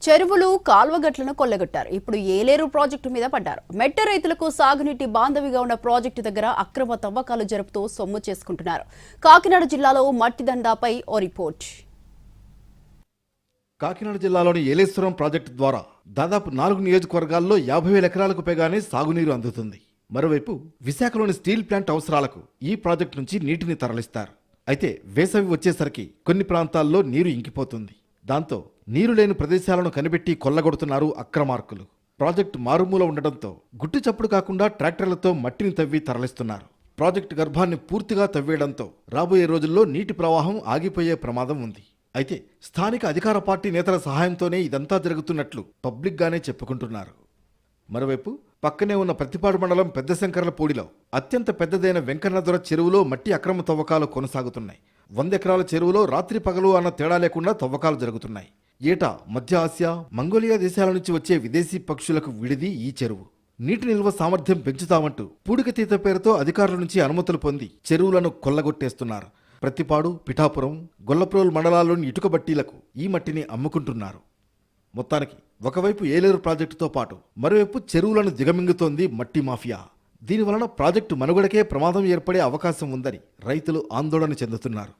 చెరువులు కాల్వగట్లను కొల్లగొట్టారు. ఇప్పుడు ఏలేరు ప్రాజెక్టు మీద పడ్డారు. మెట్ట రైతులకు సాగునీటి బాంధవిగా ఉన్న ప్రాజెక్టు దగ్గర అక్రమ తవ్వకాలు జరుపుతూ సొమ్ము చేసుకుంటున్నారు. కాకినాడ జిల్లాలో మట్టి దందాపై ఓ రిపోర్ట్. కాకినాడ జిల్లాలోని ఏలేశ్వరం ప్రాజెక్టు ద్వారా దాదాపు 4 నియోజకవర్గాల్లో 50,000 ఎకరాలకు పైగానే సాగునీరు అందుతుంది. మరోవైపు విశాఖలోని స్టీల్ ప్లాంట్ అవసరాలకు ఈ ప్రాజెక్టు నుంచి నీటిని తరలిస్తారు. అయితే వేసవి వచ్చేసరికి కొన్ని ప్రాంతాల్లో నీరు ఇంకిపోతుంది. దాంతో నీరు లేని ప్రదేశాలను కనిపెట్టి కొల్లగొడుతున్నారు అక్రమార్కులు. ప్రాజెక్టు మారుమూల ఉండడంతో గుట్టు చప్పుడు కాకుండా ట్రాక్టర్లతో మట్టిని తవ్వి తరలిస్తున్నారు. ప్రాజెక్టు గర్భాన్ని పూర్తిగా తవ్వేయడంతో రాబోయే రోజుల్లో నీటి ప్రవాహం ఆగిపోయే ప్రమాదం ఉంది. అయితే స్థానిక అధికార పార్టీ నేతల సహాయంతోనే ఇదంతా జరుగుతున్నట్లు పబ్లిక్గానే చెప్పుకుంటున్నారు. మరోవైపు పక్కనే ఉన్న ప్రతిపాడు మండలం పెద్దశంకర్లపూడిలో అత్యంత పెద్దదైన వెంకన్నదొర చెరువులో మట్టి అక్రమ తవ్వకాలు కొనసాగుతున్నాయి. 100 ఎకరాల చెరువులో రాత్రి పగలు అన్న తేడా లేకుండా తవ్వకాలు జరుగుతున్నాయి. ఏటా మధ్య ఆసియా, మంగోలియా దేశాల నుంచి వచ్చే విదేశీ పక్షులకు విడిది ఈ చెరువు. నీటి నిల్వ సామర్థ్యం పెంచుతామంటూ పూడికతీత పేరుతో అధికారుల నుంచి అనుమతులు పొంది చెరువులను కొల్లగొట్టేస్తున్నారు. ప్రతిపాడు, పిఠాపురం, గొల్లప్రోలు మండలాల్లోని ఇటుక బట్టీలకు ఈ మట్టిని అమ్ముకుంటున్నారు. మొత్తానికి ఒకవైపు ఏలేరు ప్రాజెక్టుతో పాటు మరోవైపు చెరువులను దిగమింగుతోంది మట్టి మాఫియా. దీనివలన ప్రాజెక్టు మనుగడకే ప్రమాదం ఏర్పడే అవకాశం ఉందని రైతులు ఆందోళన చెందుతున్నారు.